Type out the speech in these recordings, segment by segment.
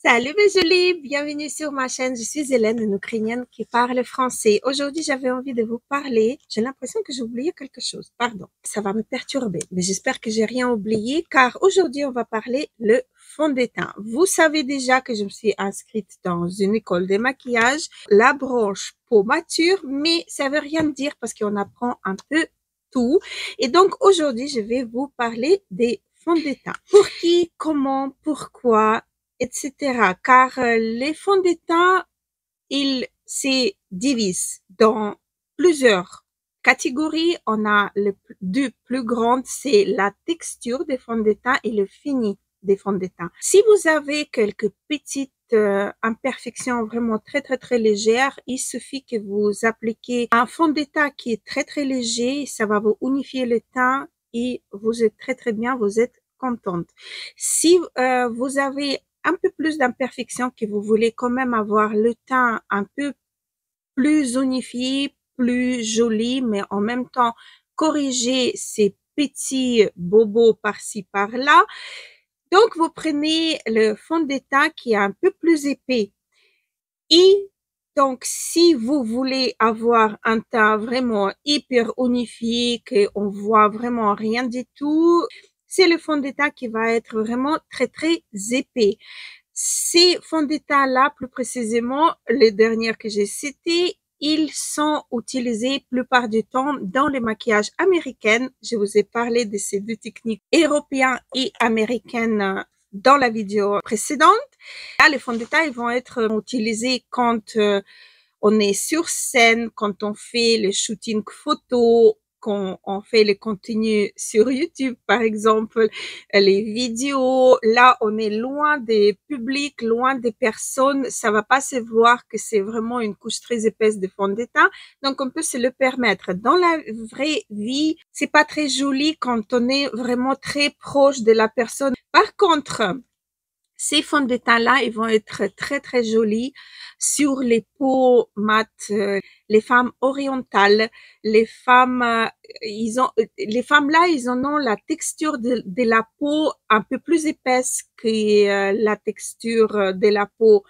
Salut mes jolies, bienvenue sur ma chaîne. Je suis Hélène, une Ukrainienne qui parle français. Aujourd'hui, j'avais envie de vous parler. J'ai l'impression que j'ai oublié quelque chose. Pardon, ça va me perturber, mais j'espère que j'ai rien oublié car aujourd'hui, on va parler le fond de teint. Vous savez déjà que je me suis inscrite dans une école de maquillage, la branche peau mature, mais ça veut rien dire parce qu'on apprend un peu tout. Et donc aujourd'hui, je vais vous parler des fonds de teint. Pour qui, comment, pourquoi, etc. Car les fonds de teint, ils se divisent dans plusieurs catégories. On a deux plus grandes, c'est la texture des fonds de teint et le fini des fonds de teint. Si vous avez quelques petites imperfections vraiment très légères, il suffit que vous appliquez un fond de teint qui est très léger, ça va vous unifier le teint et vous êtes très bien, vous êtes contente. Si vous avez un peu plus d'imperfections, que vous voulez quand même avoir le teint un peu plus unifié, plus joli, mais en même temps corriger ces petits bobos par-ci par-là. Donc, vous prenez le fond de teint qui est un peu plus épais. Et donc, si vous voulez avoir un teint vraiment hyper unifié, qu'on voit vraiment rien du tout, c'est le fond de teint qui va être vraiment très épais. Ces fonds de teint-là, plus précisément, les derniers que j'ai cités, ils sont utilisés plupart du temps dans les maquillages américains. Je vous ai parlé de ces deux techniques européennes et américaines dans la vidéo précédente. Là, les fonds de teint, ils vont être utilisés quand on est sur scène, quand on fait le shooting photo, quand on fait le contenu sur YouTube, par exemple, les vidéos. Là, on est loin des publics, loin des personnes. Ça va pas se voir que c'est vraiment une couche très épaisse de fond de teint. Donc, on peut se le permettre. Dans la vraie vie, c'est pas très joli quand on est vraiment très proche de la personne. Par contre, ces fonds de teint-là, ils vont être très jolis sur les peaux mates, les femmes orientales, les femmes, les femmes là, ils en ont la texture de la peau un peu plus épaisse que la texture de la peau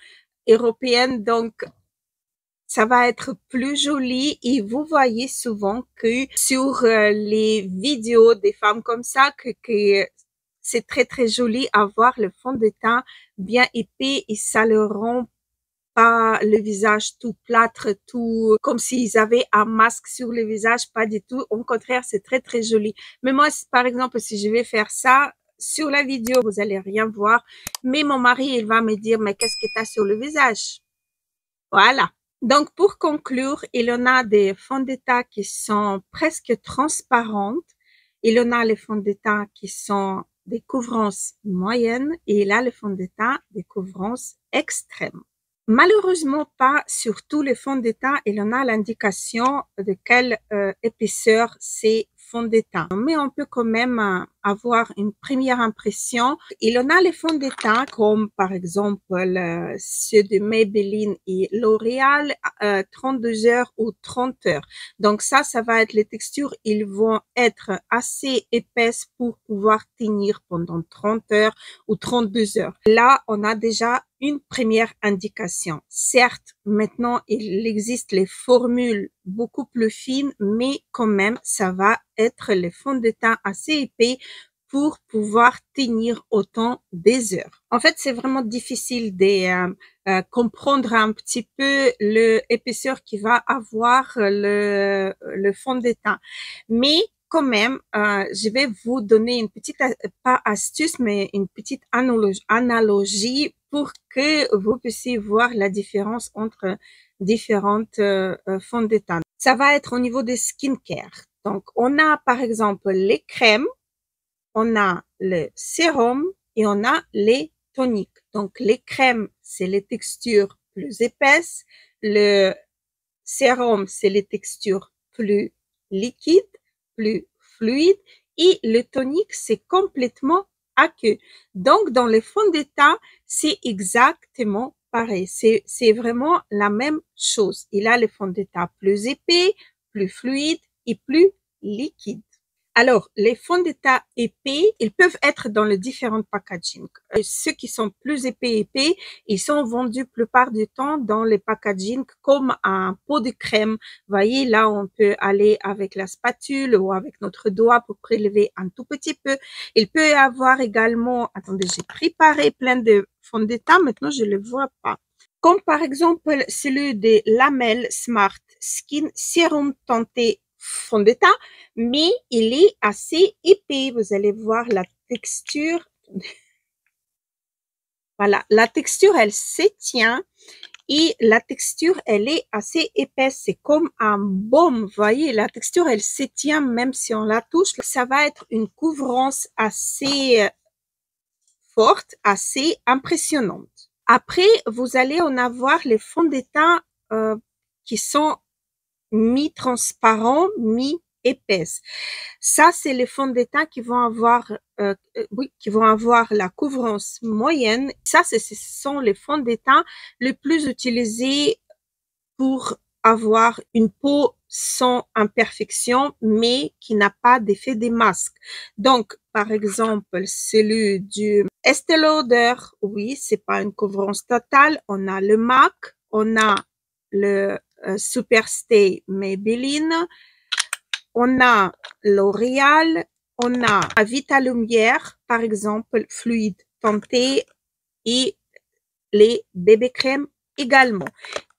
européenne. Donc, ça va être plus joli et vous voyez souvent que sur les vidéos des femmes comme ça, que c'est très joli à voir le fond de teint bien épais et ça leur rend pas le visage tout plâtre, tout comme s'ils avaient un masque sur le visage, pas du tout. Au contraire, c'est très joli. Mais moi, par exemple, si je vais faire ça, sur la vidéo, vous allez rien voir. Mais mon mari, il va me dire, mais qu'est-ce que tu as sur le visage? Voilà. Donc, pour conclure, il y en a des fonds de teint qui sont presque transparentes. Il y en a les fonds de teint qui sont des couvrances moyennes et il y a le fond de teint des couvrances extrêmes. Malheureusement pas sur tous les fonds de teint, il y en a l'indication de quelle épaisseur c'est fond de teint. Mais on peut quand même avoir une première impression. Il y en a les fonds de teint comme par exemple ceux de Maybelline et L'Oréal, 32 heures ou 30 heures. Donc ça va être les textures, ils vont être assez épaisses pour pouvoir tenir pendant 30 heures ou 32 heures. Là, on a déjà une première indication. Certes, maintenant, il existe les formules beaucoup plus fines, mais quand même, ça va être les fonds de teint assez épais pour pouvoir tenir autant des heures. En fait, c'est vraiment difficile de comprendre un petit peu l'épaisseur qui va avoir le fond de teint. Mais quand même, je vais vous donner une petite, pas astuce, mais une petite analogie pour que vous puissiez voir la différence entre différentes fonds de teint. Ça va être au niveau des skincare. Donc, on a par exemple les crèmes, on a le sérum et on a les toniques. Donc, les crèmes, c'est les textures plus épaisses. Le sérum, c'est les textures plus liquides, plus fluides. Et le tonique, c'est complètement aqueux. Donc, dans les fonds de teint, c'est exactement pareil. C'est vraiment la même chose. Il a les fonds de teint plus épais, plus fluides et plus liquides. Alors, les fonds de teint épais, ils peuvent être dans les différents packaging. Ceux qui sont plus épais, ils sont vendus plupart du temps dans les packaging comme un pot de crème. Vous voyez, là, on peut aller avec la spatule ou avec notre doigt pour prélever un tout petit peu. Il peut y avoir également, attendez, j'ai préparé plein de fonds de teint, maintenant je ne le vois pas. Comme par exemple celui de Lamel Smart Skin Serum Teinté fond de teint, mais il est assez épais. Vous allez voir la texture. Voilà, la texture, elle s'étient et la texture, elle est assez épaisse. C'est comme un baume, vous voyez, la texture, elle s'étient même si on la touche. Ça va être une couvrance assez forte, assez impressionnante. Après, vous allez en avoir les fonds de teint qui sont mi-transparents, mi-épaisses. Ça, c'est les fonds de teint qui vont avoir, qui vont avoir la couvrance moyenne. Ça, ce sont les fonds de teint les plus utilisés pour avoir une peau sans imperfection, mais qui n'a pas d'effet de masque. Donc, par exemple, celui du Estée Lauder, oui, c'est pas une couvrance totale. On a le MAC, on a le Superstay Maybelline, on a L'Oréal, on a Vita Lumière, par exemple, fluide teinté et les bébés crèmes également.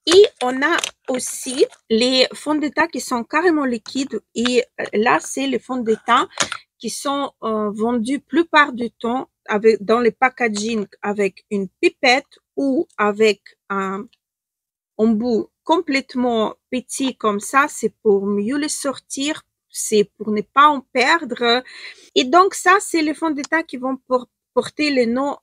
Et on a aussi les fonds de teint qui sont carrément liquides. Et là, c'est les fonds de teint qui sont vendus plupart du temps avec, dans les packaging avec une pipette ou avec un embout complètement petit comme ça. C'est pour mieux les sortir. C'est pour ne pas en perdre. Et donc, ça, c'est les fonds de teint qui vont porter le nom,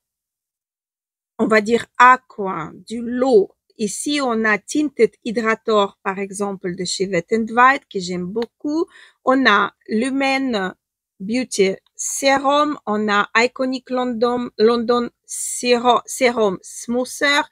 on va dire, aqua, du lot. Ici, on a Tinted Hydrator, par exemple, de chez Wet n Wild, que j'aime beaucoup. On a Lumen Beauty Serum. On a Iconic London Serum Smoother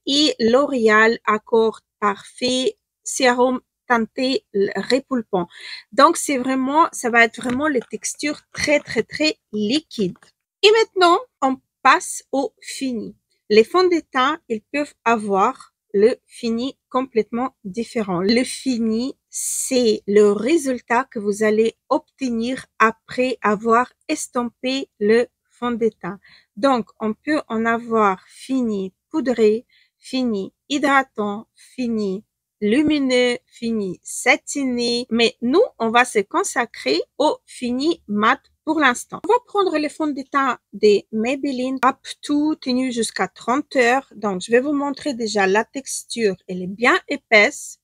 et L'Oréal Accord Parfait Serum teinté répulpant. Donc, c'est vraiment, ça va être vraiment les textures très, très, très liquides. Et maintenant, on passe au fini. Les fonds de teint, ils peuvent avoir le fini complètement différent. Le fini, c'est le résultat que vous allez obtenir après avoir estampé le fond de teint. Donc, on peut en avoir fini poudré, fini hydratant, fini lumineux, fini satiné. Mais nous, on va se consacrer au fini mat pour l'instant. On va prendre les fonds de teint des Maybelline Up To tenu jusqu'à 30 heures. Donc, je vais vous montrer déjà la texture. Elle est bien épaisse.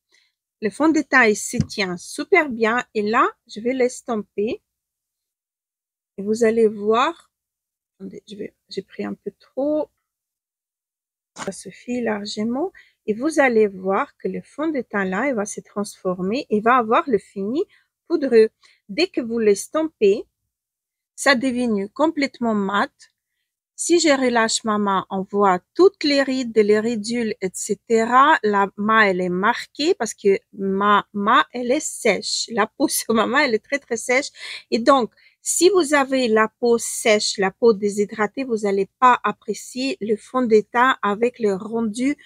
Le fond de teint, il se tient super bien. Et là, je vais l'estomper. Et vous allez voir. Attendez, j'ai pris un peu trop. Ça suffit largement. Et vous allez voir que le fond de teint là, il va se transformer. Il va avoir le fini poudreux. Dès que vous l'estampez, ça devient complètement mat. Si je relâche ma main, on voit toutes les rides, les ridules, etc. La main, elle est marquée parce que ma main, elle est sèche. La peau sur ma main, elle est très, très sèche. Et donc, si vous avez la peau sèche, la peau déshydratée, vous n'allez pas apprécier le fond de teint avec le rendu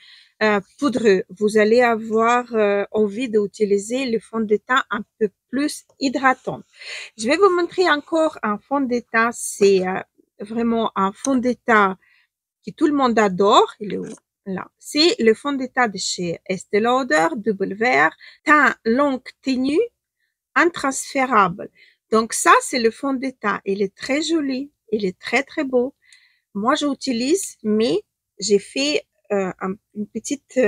poudreux. Vous allez avoir envie d'utiliser le fond de teint un peu plus hydratant. Je vais vous montrer encore un fond de teint. C'est vraiment un fond de teint que tout le monde adore. Il est où? Là. C'est le fond de teint de chez Estée Lauder, double vert, teint longue tenue, intransférable. Donc ça, c'est le fond de teint. Il est très joli. Il est très, très beau. Moi, j'utilise, mais j'ai fait une petite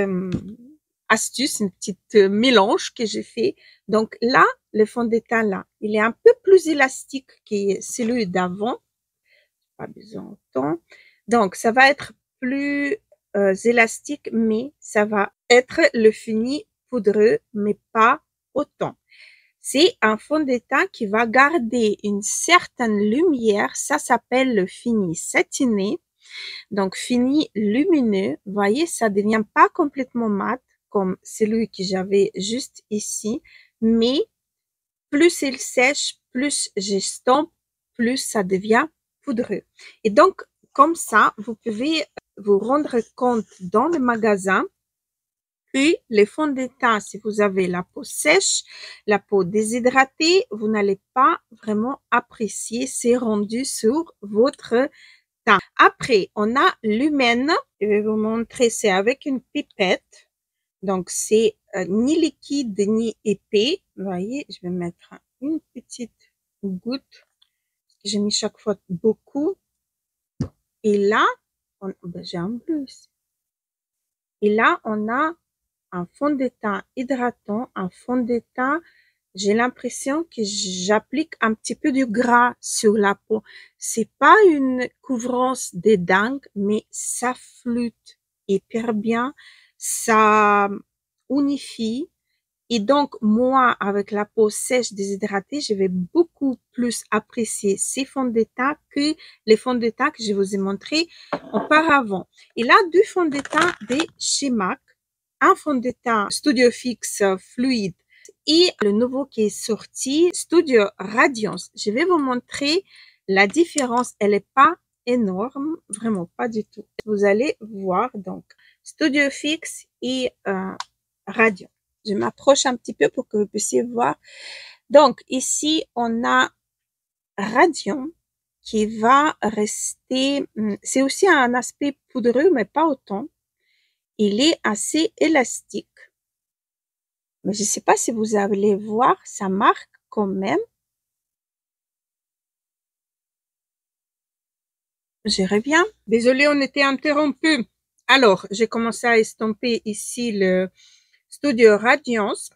astuce, une petite mélange que j'ai fait. Donc là, le fond de teint là, il est un peu plus élastique que celui d'avant. Pas besoin autant. Donc, ça va être plus élastique, mais ça va être le fini poudreux, mais pas autant. C'est un fond de teint qui va garder une certaine lumière. Ça s'appelle le fini satiné. Donc, fini lumineux. Vous voyez, ça devient pas complètement mat comme celui que j'avais juste ici, mais plus il sèche, plus j'estompe, plus ça devient poudreux. Et donc, comme ça, vous pouvez vous rendre compte dans le magasin. Puis, les fonds de teint, si vous avez la peau sèche, la peau déshydratée, vous n'allez pas vraiment apprécier ces rendus sur votre teint. Après, on a l'humaine. Je vais vous montrer, c'est avec une pipette. Donc, c'est ni liquide ni épais. Vous voyez, je vais mettre une petite goutte. J'ai mis chaque fois beaucoup. Et là, j'ai un plus. Et là, on a un fond de teint hydratant, un fond de teint, j'ai l'impression que j'applique un petit peu du gras sur la peau. C'est pas une couvrance de dingue, mais ça flûte hyper bien, ça unifie. Et donc, moi, avec la peau sèche déshydratée, je vais beaucoup plus apprécier ces fonds de teint que les fonds de teint que je vous ai montrés auparavant. Et là, deux fonds de teint de chez MAC, un fond de teint Studio Fix fluide et le nouveau qui est sorti, Studio Radiance. Je vais vous montrer la différence. Elle n'est pas énorme, vraiment pas du tout. Vous allez voir donc Studio Fix et Radiance. Je m'approche un petit peu pour que vous puissiez voir. Donc, ici, on a Radiant qui va rester, c'est aussi un aspect poudreux, mais pas autant. Il est assez élastique. Mais je ne sais pas si vous allez voir, ça marque quand même. Je reviens. Désolée, on était interrompu. Alors, j'ai commencé à estomper ici le Studio Radiance.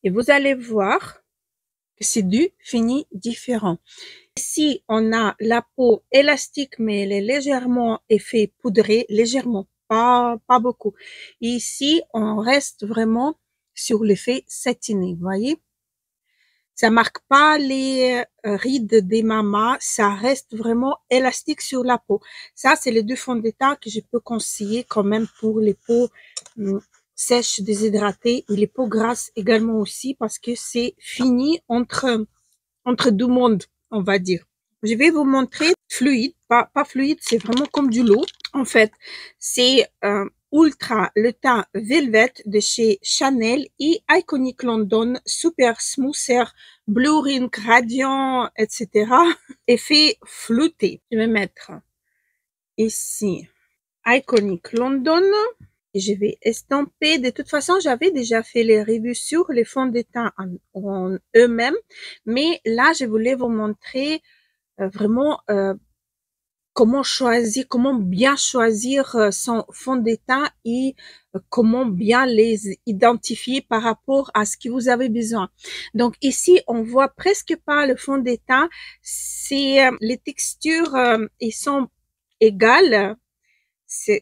Et vous allez voir que c'est du fini différent. Ici, on a la peau élastique, mais elle est légèrement effet poudré, légèrement, pas beaucoup. Et ici, on reste vraiment sur l'effet satiné, vous voyez. Ça marque pas les rides des mamas, ça reste vraiment élastique sur la peau. Ça, c'est les deux fonds de teint que je peux conseiller quand même pour les peaux sèches, déshydratées et les peaux grasses également aussi parce que c'est fini entre deux mondes, on va dire. Je vais vous montrer fluide, pas fluide, c'est vraiment comme du lot. En fait, c'est Ultra le teint Velvet de chez Chanel et Iconic London Super Smoother Blue Ring Radiant, etc. Effet flouté. Je vais mettre ici Iconic London. Et je vais estomper. De toute façon, j'avais déjà fait les reviews sur les fonds de teint en eux-mêmes. Mais là, je voulais vous montrer vraiment comment choisir, comment bien choisir son fond de teint et comment bien les identifier par rapport à ce que vous avez besoin. Donc ici, on voit presque pas le fond de teint. C'est les textures, ils sont égales.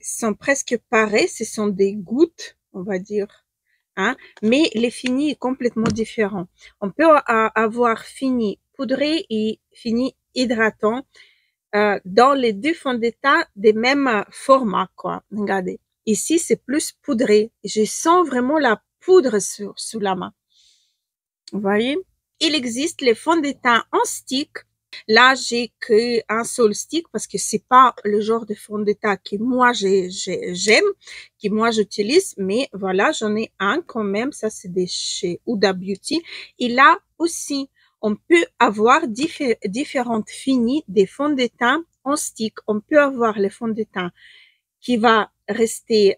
Sont presque pareils, ce sont des gouttes, on va dire, hein, mais les finis est complètement différent. On peut avoir fini poudré et fini hydratant dans les deux fonds de teint des mêmes formats, quoi. Regardez, ici c'est plus poudré. Je sens vraiment la poudre sous la main. Vous voyez? Il existe les fonds de teint en stick. Là, j'ai que un seul stick parce que c'est pas le genre de fond de teint que moi j'aime, que moi j'utilise, mais voilà, j'en ai un quand même. Ça, c'est de chez Huda Beauty. Et là aussi, on peut avoir différentes finis des fonds de teint en stick. On peut avoir les fonds de teint qui va rester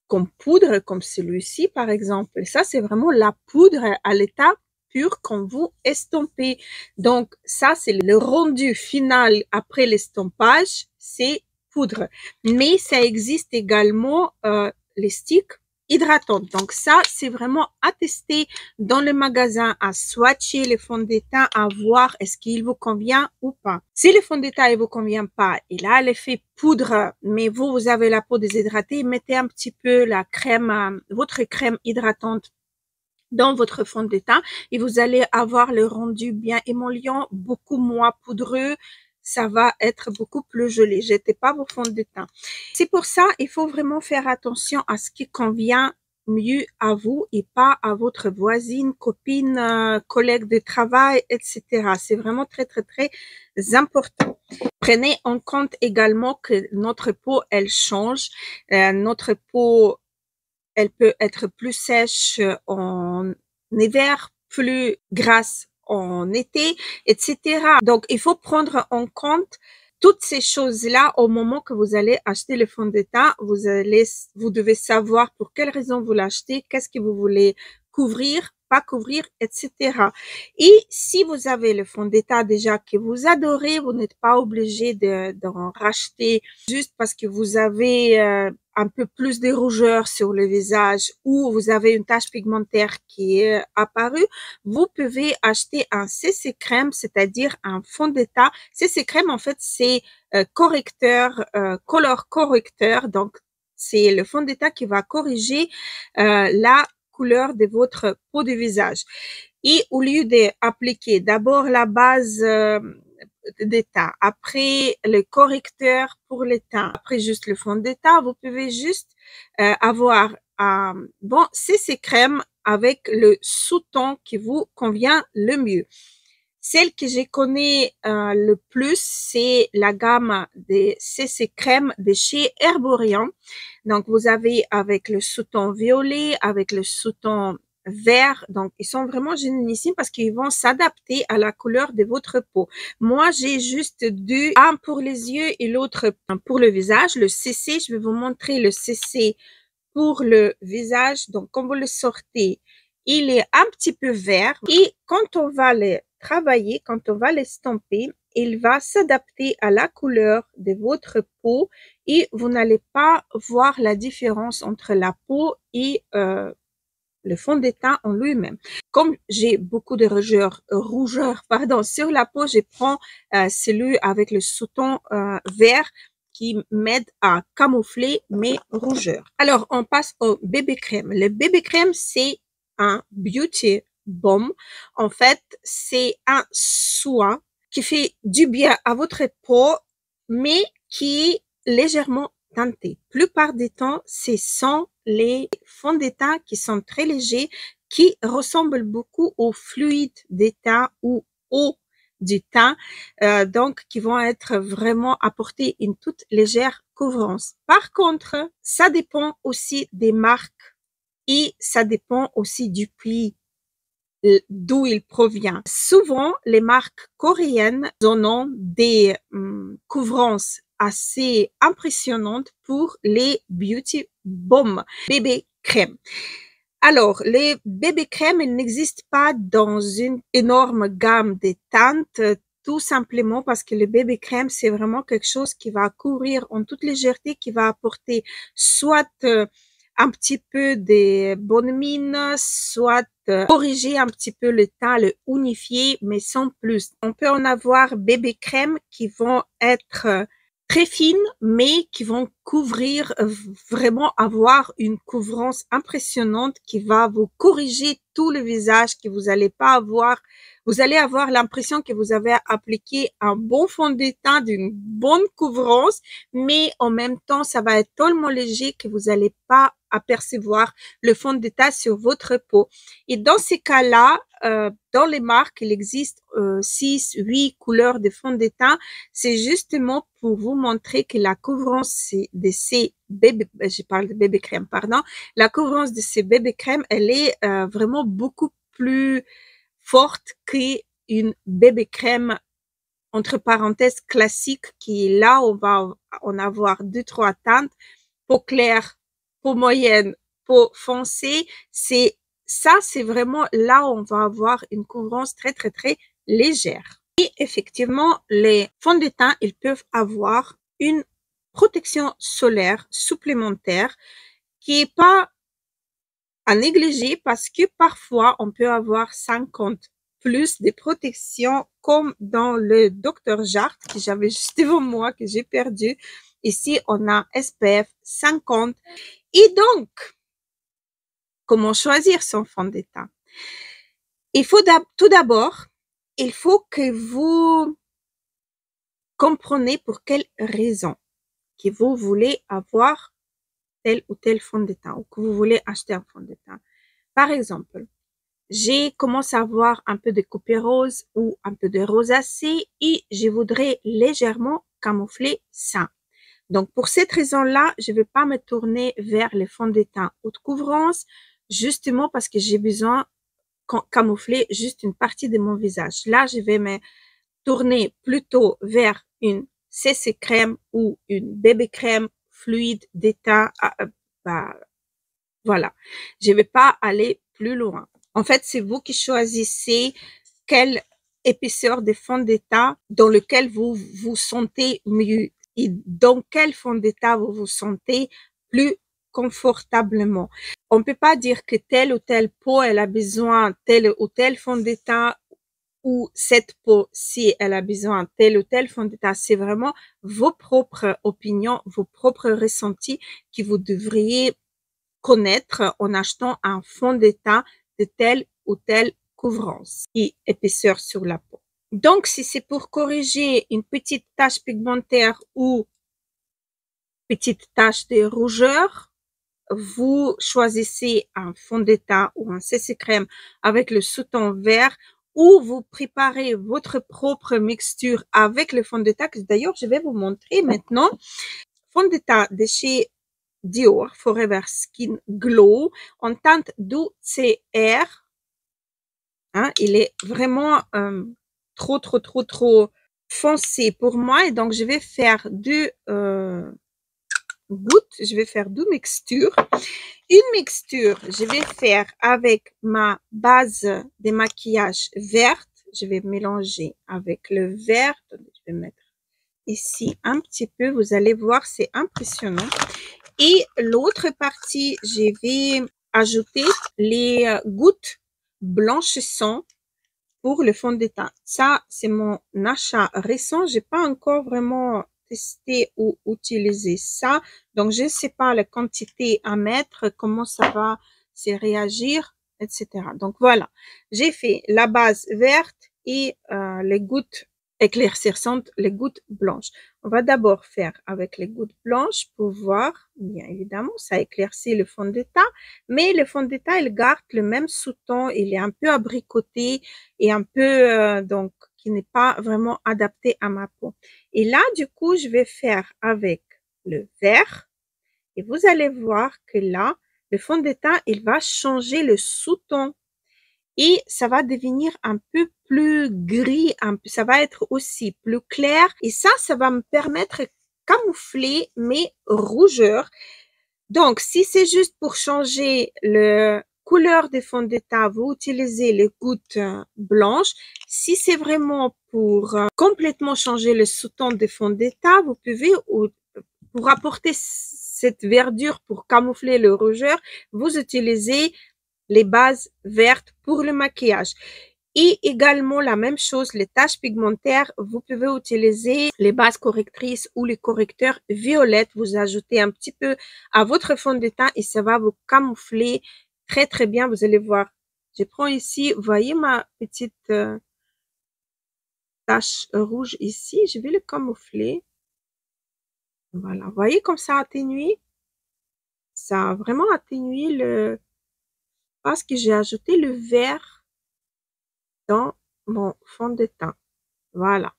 comme poudre, comme celui-ci par exemple. Ça, c'est vraiment la poudre à l'état pur quand vous estompez. Donc, ça, c'est le rendu final après l'estompage, c'est poudre. Mais ça existe également les sticks hydratants. Donc, ça, c'est vraiment à tester dans le magasin, à swatcher les fonds de teint, à voir est-ce qu'il vous convient ou pas. Si le fond de teint ne vous convient pas, il a l'effet poudre, mais vous avez la peau déshydratée, mettez un petit peu la crème, votre crème hydratante dans votre fond de teint et vous allez avoir le rendu bien émollient, beaucoup moins poudreux. Ça va être beaucoup plus joli. Jetez pas vos fonds de teint. C'est pour ça, il faut vraiment faire attention à ce qui convient mieux à vous et pas à votre voisine, copine, collègue de travail, etc. C'est vraiment très, très, très important. Prenez en compte également que notre peau, elle change. Notre peau, elle peut être plus sèche en hiver, plus grasse en été, etc. Donc, il faut prendre en compte toutes ces choses-là au moment que vous allez acheter le fond de teint. Vous devez savoir pour quelle raison vous l'achetez, qu'est-ce que vous voulez couvrir, pas couvrir, etc. Et si vous avez le fond de teint déjà que vous adorez, vous n'êtes pas obligé d'en racheter juste parce que vous avez un peu plus de rougeur sur le visage ou vous avez une tache pigmentaire qui est apparue, vous pouvez acheter un CC crème, c'est-à-dire un fond de teint. CC crème, en fait, c'est correcteur, color correcteur. Donc, c'est le fond de teint qui va corriger la couleur de votre peau de visage. Et au lieu d'appliquer d'abord la base de teint, après le correcteur pour le teint, après juste le fond de teint, vous pouvez juste avoir un bon CC crème avec le sous-ton qui vous convient le mieux. Celle que je connais le plus, c'est la gamme des CC crème de chez Herborian. Donc, vous avez avec le sous-ton violet, avec le sous-ton vert. Donc, ils sont vraiment génialissimes parce qu'ils vont s'adapter à la couleur de votre peau. Moi, j'ai juste un pour les yeux et l'autre pour le visage. Le CC, je vais vous montrer le CC pour le visage. Donc, quand vous le sortez, il est un petit peu vert. Et quand on va le travailler, quand on va l'estomper, il va s'adapter à la couleur de votre peau et vous n'allez pas voir la différence entre la peau et le fond de teint en lui-même. Comme j'ai beaucoup de rougeur sur la peau, je prends celui avec le sous-ton vert qui m'aide à camoufler mes rougeurs. Alors, on passe au bébé crème. Le bébé crème, c'est un beauty balm. En fait, c'est un soin qui fait du bien à votre peau, mais qui est légèrement teinté. Plupart du temps, ce sont les fonds de teint qui sont très légers, qui ressemblent beaucoup au fluide des teints ou au du teint, donc qui vont être vraiment apporter une toute légère couvrance. Par contre, ça dépend aussi des marques et ça dépend aussi du pays d'où il provient. Souvent, les marques coréennes en ont des couvrances assez impressionnantes pour les beauty balm, bébé crème. Alors, les bébés crèmes, ils n'existent pas dans une énorme gamme de teintes, tout simplement parce que le bébé crème, c'est vraiment quelque chose qui va couvrir en toute légèreté, qui va apporter soit un petit peu de bonne mine, soit corriger un petit peu le teint, le unifier, mais sans plus. On peut en avoir bébé crème qui vont être très fines, mais qui vont couvrir, vraiment avoir une couvrance impressionnante qui va vous corriger tout le visage, que vous allez pas avoir, vous allez avoir l'impression que vous avez appliqué un bon fond de teint d'une bonne couvrance, mais en même temps, ça va être tellement léger que vous allez pas apercevoir le fond de teint sur votre peau. Et dans ces cas-là, dans les marques, il existe 6, 8 couleurs de fond de teint. C'est justement pour vous montrer que la couvrance de ces bébés, je parle de bébé crème, pardon, la couvrance de ces bébés crème, elle est vraiment beaucoup plus forte qu'une bébé crème entre parenthèses classique qui est là, on va en avoir 2, 3 teintes, peau claire, peau moyenne, peau foncée. C'est vraiment là où on va avoir une couvrance très, très, très légère. Et effectivement, les fonds de teint, ils peuvent avoir une protection solaire supplémentaire qui est pas à négliger parce que parfois, on peut avoir 50 plus de protection comme dans le Dr. Jart que j'avais juste devant moi, que j'ai perdu. Ici, on a SPF 50. Et donc, comment choisir son fond de teint? Il faut tout d'abord, il faut que vous compreniez pour quelle raison que vous voulez avoir tel ou tel fond de teint ou que vous voulez acheter un fond de teint. Par exemple, j'ai commencé à avoir un peu de coupé rose ou un peu de rosacée et je voudrais légèrement camoufler ça. Donc, pour cette raison-là, je ne vais pas me tourner vers les fonds de teint haute couvrance, justement parce que j'ai besoin de camoufler juste une partie de mon visage. Là, je vais me tourner plutôt vers une CC crème ou une bébé crème fluide de teint. Voilà. Je ne vais pas aller plus loin. En fait, c'est vous qui choisissez quelle épaisseur de fond de teint dans lequel vous vous sentez mieux et dans quel fond de teint vous vous sentez plus confortablement. On ne peut pas dire que telle ou telle peau, elle a besoin tel ou tel fond de teint ou cette peau, si elle a besoin tel ou tel fond de teint. C'est vraiment vos propres opinions, vos propres ressentis que vous devriez connaître en achetant un fond de teint de telle ou telle couvrance et épaisseur sur la peau. Donc, si c'est pour corriger une petite tache pigmentaire ou petite tache de rougeur, vous choisissez un fond de teint ou un CC crème avec le sous-ton vert ou vous préparez votre propre mixture avec le fond de teint. D'ailleurs, je vais vous montrer maintenant. Fond de teint de chez Dior Forever Skin Glow en teinte WCR. Hein, il est vraiment trop foncé pour moi et donc je vais faire deux gouttes, je vais faire deux mixtures. Une mixture, je vais faire avec ma base de maquillage verte. Je vais mélanger avec le vert. Je vais mettre ici un petit peu. Vous allez voir, c'est impressionnant. Et l'autre partie, je vais ajouter les gouttes blanchissantes pour le fond de teint. Ça, c'est mon achat récent. J'ai pas encore vraiment testé ou utilisé ça. Donc, je ne sais pas la quantité à mettre, comment ça va se réagir, etc. Donc, voilà. J'ai fait la base verte et les gouttes éclaircissantes, les gouttes blanches. On va d'abord faire avec les gouttes blanches pour voir, bien évidemment, ça éclaircit le fond de teint, mais le fond de teint, il garde le même sous-ton, il est un peu abricoté et un peu, donc, qui n'est pas vraiment adapté à ma peau. Et là, du coup, je vais faire avec le vert et vous allez voir que là, le fond de teint, il va changer le sous-ton et ça va devenir un peu plus gris, ça va être aussi plus clair et ça va me permettre de camoufler mes rougeurs. Donc, si c'est juste pour changer le couleur des fonds de teint, vous utilisez les gouttes blanches. Si c'est vraiment pour complètement changer le sous-ton des fonds de teint, vous pouvez, pour apporter cette verdure pour camoufler le rougeur, vous utilisez les bases vertes pour le maquillage. Et également la même chose, les taches pigmentaires, vous pouvez utiliser les bases correctrices ou les correcteurs violettes. Vous ajoutez un petit peu à votre fond de teint et ça va vous camoufler très bien. Vous allez voir. Je prends ici, vous voyez ma petite tache rouge ici. Je vais le camoufler. Voilà. Vous voyez comme ça atténue? Ça a vraiment atténué le... Parce que j'ai ajouté le vert dans mon fond de teint. Voilà.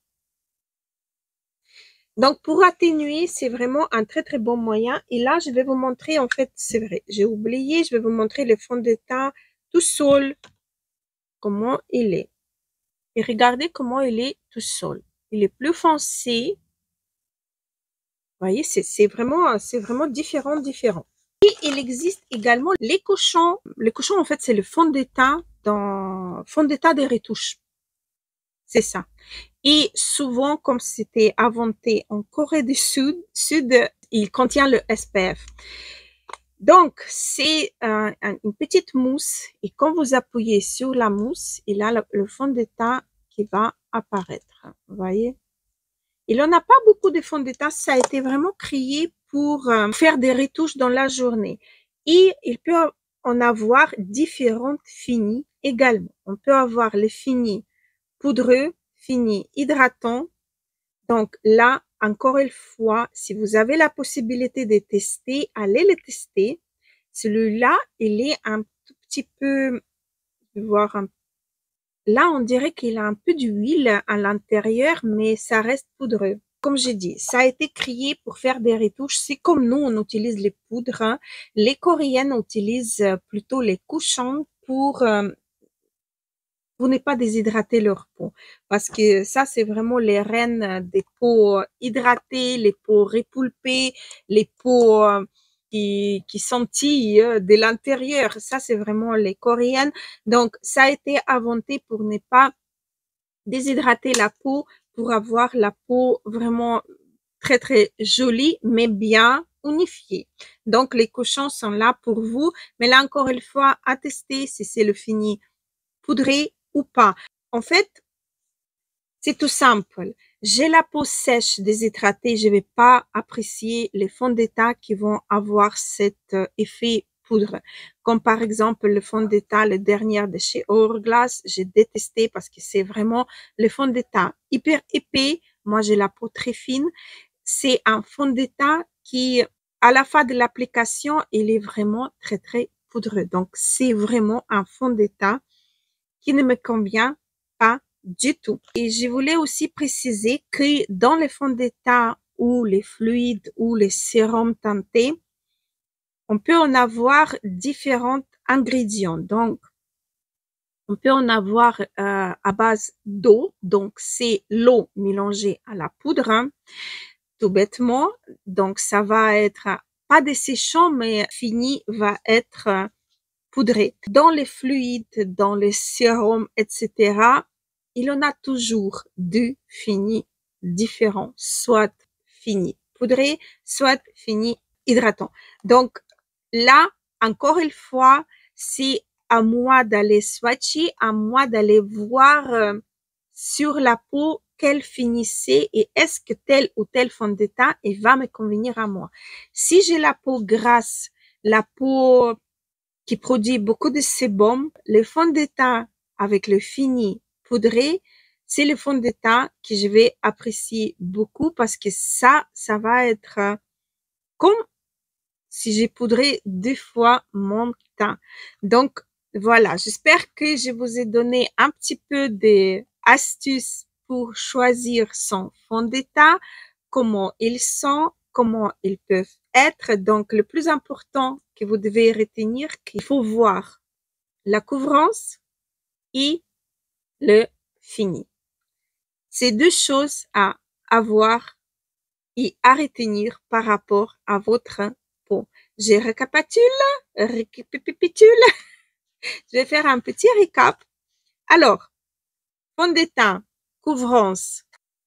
Donc, pour atténuer, c'est vraiment un très bon moyen. Et là, je vais vous montrer, en fait, c'est vrai, j'ai oublié, je vais vous montrer le fond de teint tout seul, comment il est. Et regardez comment il est tout seul. Il est plus foncé. Vous voyez, c'est vraiment différent. Et il existe également les cochons. Les cochons, en fait, c'est le fond de teint des retouches. C'est ça. Et souvent, comme c'était inventé en Corée du Sud, il contient le SPF. Donc, c'est une petite mousse. Et quand vous appuyez sur la mousse, il a le fond de teint qui va apparaître. Vous voyez? Il n'en a pas beaucoup de fond de teint. Ça a été vraiment créé pour faire des retouches dans la journée. Et il peut en avoir différentes finis également. On peut avoir les finis poudreux, fini hydratant. Donc là, encore une fois, si vous avez la possibilité de tester, allez le tester. Celui-là, il est un tout petit peu, je vais voir là, on dirait qu'il a un peu d'huile à l'intérieur, mais ça reste poudreux. Comme j'ai dit, ça a été créé pour faire des retouches. C'est comme nous, on utilise les poudres, hein. Les Coréennes utilisent plutôt les couchons pour ne pas déshydrater leur peau. Parce que ça, c'est vraiment les reines des peaux hydratées, les peaux repulpées, les peaux qui scintillent de l'intérieur. Ça, c'est vraiment les Coréennes. Donc, ça a été inventé pour ne pas déshydrater la peau, pour avoir la peau vraiment très, très jolie, mais bien unifiée. Donc, les cochons sont là pour vous. Mais là, encore une fois, à tester si c'est le fini poudré ou pas. En fait, c'est tout simple. J'ai la peau sèche, déshydratée, je vais pas apprécier les fonds de teint qui vont avoir cet effet poudre. Comme par exemple le fond de teint, le dernier de chez Hourglass, j'ai détesté parce que c'est vraiment le fond de teint hyper épais. Moi, j'ai la peau très fine. C'est un fond de teint qui, à la fin de l'application, il est vraiment très, très poudreux. Donc, c'est vraiment un fond de teint qui ne me convient pas du tout. Et je voulais aussi préciser que dans les fonds de teint ou les fluides ou les sérums teintés, on peut en avoir différents ingrédients. Donc, on peut en avoir à base d'eau. Donc, c'est l'eau mélangée à la poudre, hein, tout bêtement. Donc, ça va être pas desséchant, mais fini va être poudré. Dans les fluides, dans les sérums, etc., il en a toujours deux finis différents, soit fini poudré, soit fini hydratant. Donc là, encore une fois, c'est à moi d'aller swatcher, à moi d'aller voir sur la peau quel fini c'est et est-ce que tel ou tel fond de teint il va me convenir à moi. Si j'ai la peau grasse, la peau qui produit beaucoup de sébum, le fond de teint avec le fini poudré, c'est le fond de teint que je vais apprécier beaucoup parce que ça va être comme si j'ai poudré 2 fois mon teint. Donc, voilà, j'espère que je vous ai donné un petit peu d'astuces pour choisir son fond de teint, comment ils sont, comment ils peuvent être. Donc, le plus important que vous devez retenir, qu'il faut voir la couvrance et le fini. C'est deux choses à avoir et à retenir par rapport à votre peau. Je récapitule. Je vais faire un petit récap. Alors, fond de teint, couvrance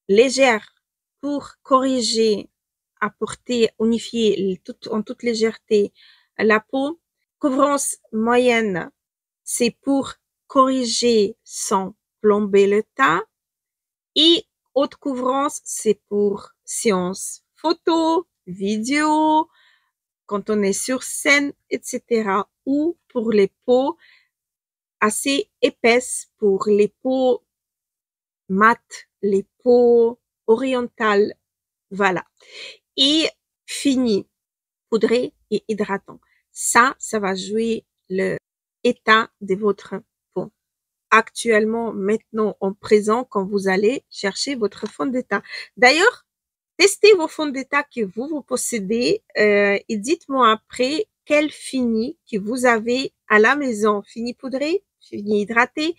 légère pour corriger, apporter, unifier en toute légèreté la peau. Couvrance moyenne, c'est pour corriger sans plomber le teint. Et haute couvrance, c'est pour séance photo, vidéo, quand on est sur scène, etc. Ou pour les peaux assez épaisses, pour les peaux mates, les peaux orientales, voilà. Et fini, poudré et hydratant. Ça va jouer l'état de votre peau. Actuellement, maintenant, en présent, quand vous allez chercher votre fond de teint. D'ailleurs, testez vos fonds de teint que vous possédez et dites-moi après quel fini que vous avez à la maison. Fini poudré, fini hydraté.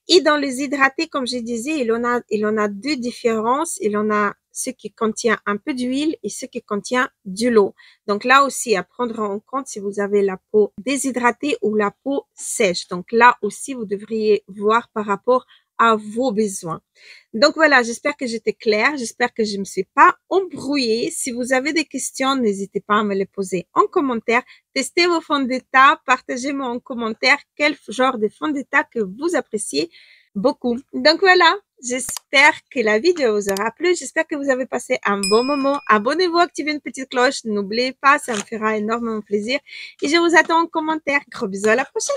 Et dans les hydratés, comme je disais, il en a deux différences. Il en a ce qui contient un peu d'huile et ce qui contient de l'eau. Donc là aussi, à prendre en compte si vous avez la peau déshydratée ou la peau sèche. Donc là aussi, vous devriez voir par rapport à vos besoins. Donc voilà, j'espère que j'étais claire. J'espère que je ne me suis pas embrouillée. Si vous avez des questions, n'hésitez pas à me les poser en commentaire. Testez vos fonds de teint. Partagez-moi en commentaire quel genre de fond de teint que vous appréciez beaucoup. Donc voilà, j'espère que la vidéo vous aura plu. J'espère que vous avez passé un bon moment. Abonnez-vous, activez une petite cloche. N'oubliez pas, ça me fera énormément plaisir. Et je vous attends en commentaire. Gros bisous, à la prochaine.